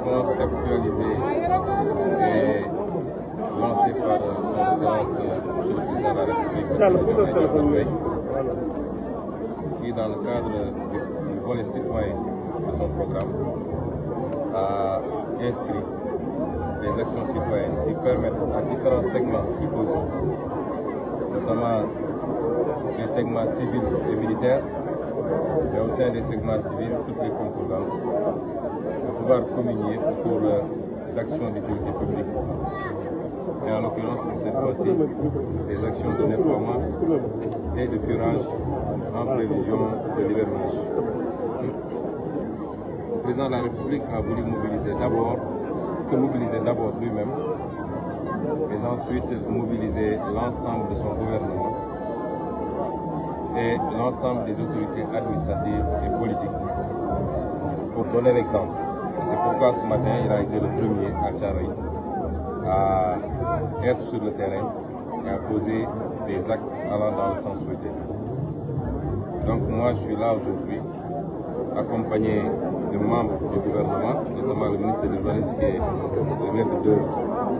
conceptualisé et lancé par son Excellence le Président de la République, qui, dans le cadre du volet citoyen de son programme, a inscrit des actions citoyennes qui permettent à différents segments du peuple, notamment les segments civils et militaires, mais au sein des segments civils, toutes les composantes, de pouvoir communier autour d'actions d'utilité publique. Et en l'occurrence, pour cette fois-ci, des actions de nettoiement et de curage en prévision de l'hivernage. Le président de la République a voulu se mobiliser d'abord lui-même, mais ensuite mobiliser l'ensemble de son gouvernement et l'ensemble des autorités administratives et politiques pour donner l'exemple. C'est pourquoi ce matin, il a été le premier à Thiaroye à être sur le terrain et à poser des actes allant dans le sens souhaité. Donc moi, je suis là aujourd'hui, accompagné de membres du gouvernement, notamment le ministre de l'Urbanisme et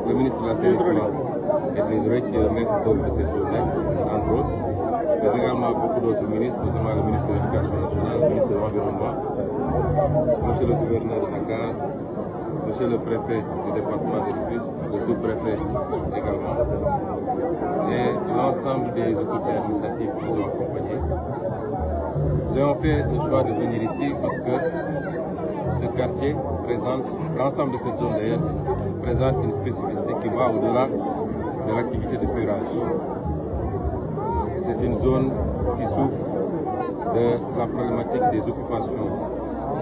le ministre de l'Assainissement et de l'Hydraulique qui est le maître d'œuvre de cette journée, entre autres, mais également beaucoup d'autres ministres, notamment le ministre de l'Éducation nationale, le ministre de l'Environnement, monsieur le gouverneur de Dakar, monsieur le préfet du département de Rufisque, le sous-préfet également, et l'ensemble des autorités administratives qui nous ont accompagnés. Nous avons fait le choix de venir ici parce que ce quartier présente, l'ensemble de cette zone d'ailleurs, présente une spécificité qui va au-delà de l'activité de curage. C'est une zone qui souffre de la problématique des occupations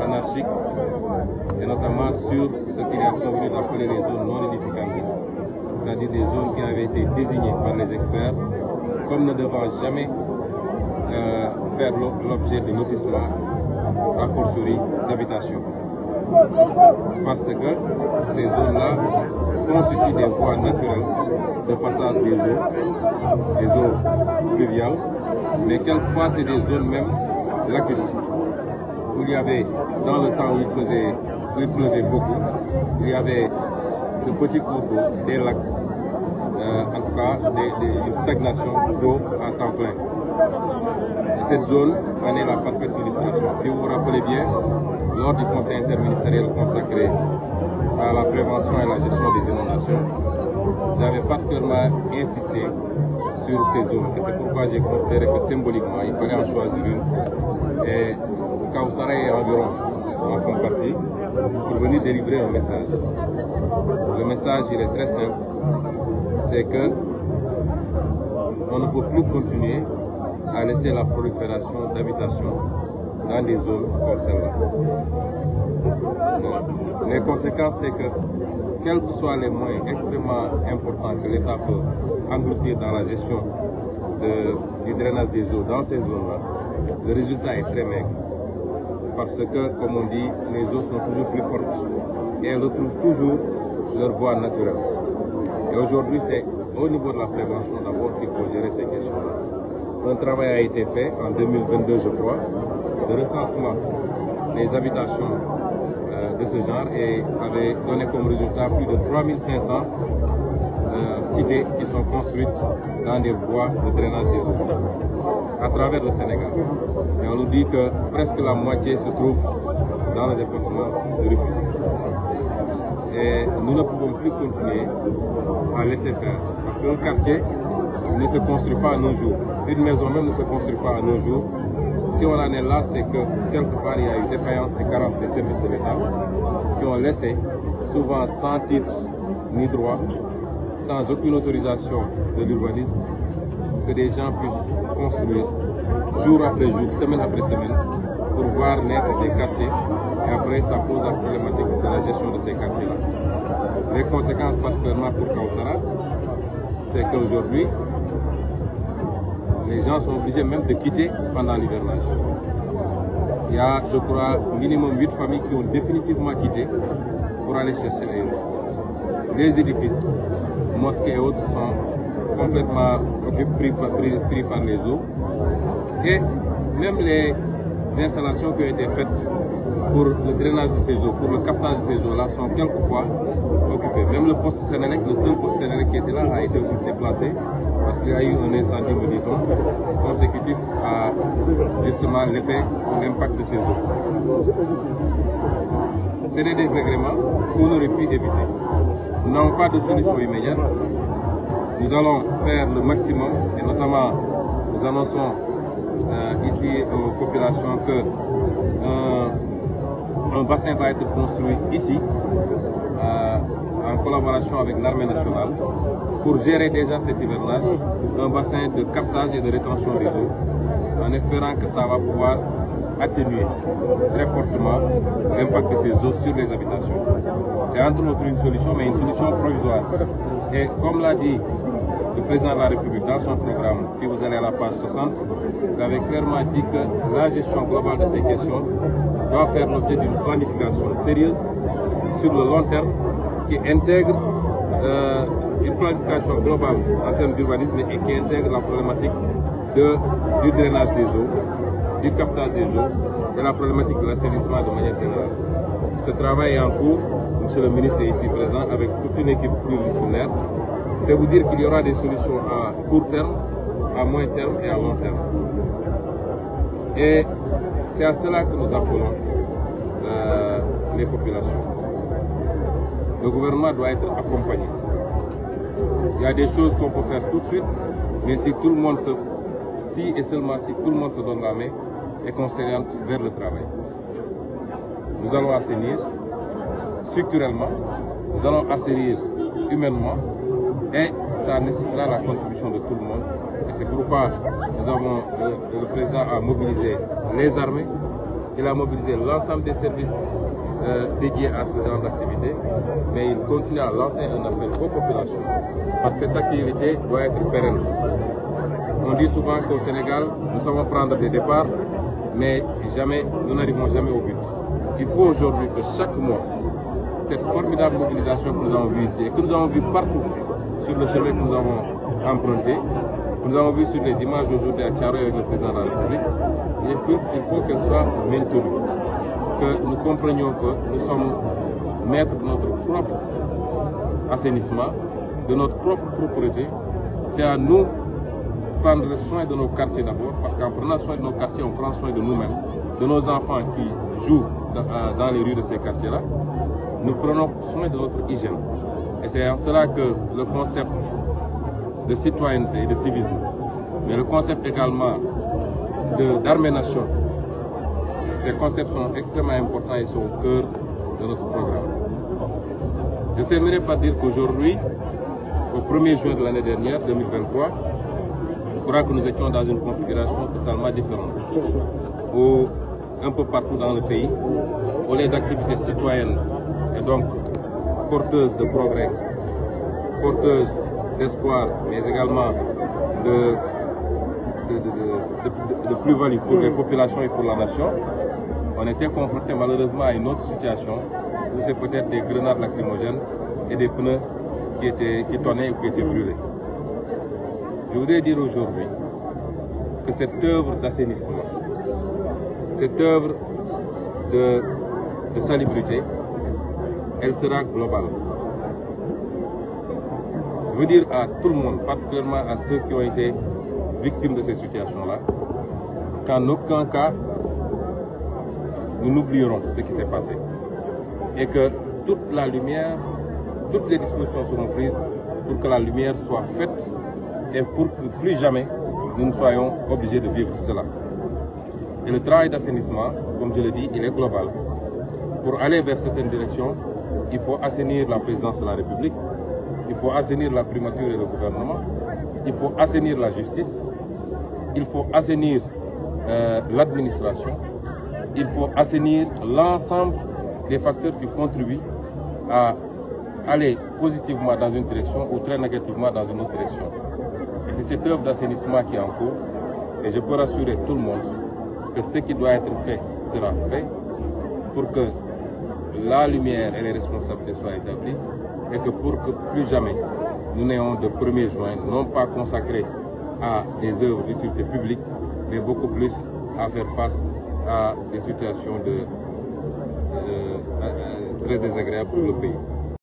anarchiques et notamment sur ce qu'il est convenu d'appeler les zones non édificantes, c'est-à-dire des zones qui avaient été désignées par les experts comme ne devant jamais faire l'objet de lotissement, a fortiori d'habitation. Parce que ces zones-là constituent des voies naturelles de passage des eaux pluviales, mais quelquefois c'est des zones même lacustres, où il y avait, dans le temps où il pleuvait beaucoup, il y avait de petits cours d'eau, des lacs, en tout cas une stagnation d'eau à temps plein. Cette zone en est la parfaite illustration. Si vous vous rappelez bien, lors du conseil interministériel consacré à la prévention et la gestion des inondations, j'avais particulièrement insisté sur ces zones. Et c'est pourquoi j'ai considéré que symboliquement, il fallait en choisir une. Et Kawsara et environ en font partie pour venir délivrer un message. Le message, il est très simple. C'est que on ne peut plus continuer à laisser la prolifération d'habitations dans des zones comme celle-là. Les conséquences, c'est que, quels que soient les moyens extrêmement importants que l'État peut engloutir dans la gestion du drainage des eaux dans ces zones-là, le résultat est très maigre. Parce que, comme on dit, les eaux sont toujours plus fortes et elles retrouvent toujours leur voie naturelle. Et aujourd'hui, c'est au niveau de la prévention d'abord qu'il faut gérer ces questions-là. Un travail a été fait en 2022, je crois, de recensement des habitations de ce genre et avait donné comme résultat plus de 3500 cités qui sont construites dans des voies de drainage des eaux à travers le Sénégal. Et on nous dit que presque la moitié se trouve dans le département de Rufisque. Et nous ne pouvons plus continuer à laisser faire. Parce qu'un quartier ne se construit pas à nos jours. Une maison même ne se construit pas à nos jours. Si on en est là, c'est que quelque part il y a eu défaillance et carence des services de l'État qui ont laissé, souvent sans titre ni droit, sans aucune autorisation de l'urbanisme, que des gens puissent construire jour après jour, semaine après semaine, pour voir naître des quartiers. Et après, ça pose la problématique de la gestion de ces quartiers-là. Les conséquences, particulièrement pour Kawsara, c'est qu'aujourd'hui, les gens sont obligés même de quitter pendant l'hivernage. Il y a, je crois, minimum 8 familles qui ont définitivement quitté pour aller chercher ailleurs. Les édifices, mosquées et autres sont complètement pris par les eaux. Et même les installations qui ont été faites pour le drainage de ces eaux, pour le captage de ces eaux-là, sont quelquefois occupées. Même le poste Sénélec, le seul poste Sénélec qui était là, a été déplacé parce qu'il y a eu un incendie, me dit-on, consécutif à justement l'effet ou l'impact de ces eaux. C'est des désagréments qu'on aurait pu éviter. Nous n'avons pas de solution immédiate. Nous allons faire le maximum et notamment nous annonçons ici aux populations que un bassin va être construit ici en collaboration avec l'armée nationale pour gérer déjà cet hivernage, un bassin de captage et de rétention des eaux, en espérant que ça va pouvoir atténuer très fortement l'impact de ces eaux sur les habitations. C'est entre autres une solution, mais une solution provisoire. Et comme l'a dit le président de la République dans son programme, si vous allez à la page 60, il avait clairement dit que la gestion globale de ces questions doit faire l'objet d'une planification sérieuse sur le long terme qui intègre une planification globale en termes d'urbanisme et qui intègre la problématique du drainage des eaux, du captage des eaux et la problématique de l'assainissement de manière générale. Ce travail est en cours, monsieur le ministre est ici présent avec toute une équipe pluridisciplinaire. C'est vous dire qu'il y aura des solutions à court terme, à moyen terme et à long terme. Et c'est à cela que nous appelons les populations. Le gouvernement doit être accompagné. Il y a des choses qu'on peut faire tout de suite, mais si tout le monde si et seulement si tout le monde se donne la main et qu'on s'oriente vers le travail. Nous allons assainir structurellement, nous allons assainir humainement et ça nécessitera la contribution de tout le monde. Et c'est pourquoi le président a mobilisé les armées, il a mobilisé l'ensemble des services dédiés à ce genre d'activité, mais il continue à lancer un appel aux populations parce que cette activité doit être pérenne. On dit souvent qu'au Sénégal, nous savons prendre des départs, mais nous n'arrivons jamais au but. Il faut aujourd'hui que chaque mois, cette formidable mobilisation que nous avons vue ici et que nous avons vue partout sur le chemin que nous avons emprunté, que nous avons vu sur les images aujourd'hui à Thiaroye avec le président de la République, il faut qu'elle soit maintenue, que nous comprenions que nous sommes maîtres de notre propre assainissement, de notre propre propreté. C'est à nous de prendre soin de nos quartiers d'abord, parce qu'en prenant soin de nos quartiers, on prend soin de nous-mêmes, de nos enfants qui jouent dans les rues de ces quartiers-là. Nous prenons soin de notre hygiène. Et c'est en cela que le concept de citoyenneté et de civisme, mais le concept également d'armée-nation, ces concepts sont extrêmement importants et sont au cœur de notre programme. Je terminerai par dire qu'aujourd'hui, au 1er juin de l'année dernière, 2023, je crois que nous étions dans une configuration totalement différente. Où, un peu partout dans le pays, où les activités citoyennes et donc porteuses de progrès, porteuses d'espoir, mais également de plus-value pour les populations et pour la nation, on était confronté malheureusement à une autre situation où c'est peut-être des grenades lacrymogènes et des pneus qui tonnaient ou qui étaient brûlés. Je voudrais dire aujourd'hui que cette œuvre d'assainissement, cette œuvre de salubrité, elle sera globale. Je veux dire à tout le monde, particulièrement à ceux qui ont été victimes de ces situations-là, qu'en aucun cas, nous n'oublierons ce qui s'est passé. Et que toute la lumière, toutes les dispositions seront prises pour que la lumière soit faite et pour que plus jamais nous ne soyons obligés de vivre cela. Et le travail d'assainissement, comme je le dis, il est global. Pour aller vers certaines directions, il faut assainir la présidence de la République, il faut assainir la primature et le gouvernement, il faut assainir la justice, il faut assainir l'administration, il faut assainir l'ensemble des facteurs qui contribuent à aller positivement dans une direction ou très négativement dans une autre direction. Et c'est cette œuvre d'assainissement qui est en cours et je peux rassurer tout le monde que ce qui doit être fait sera fait pour que la lumière et les responsabilités soient établies et que pour que plus jamais nous n'ayons de 1er juin, non pas consacré à des œuvres d'utilité publique, mais beaucoup plus à faire face à des situations très désagréables pour le pays.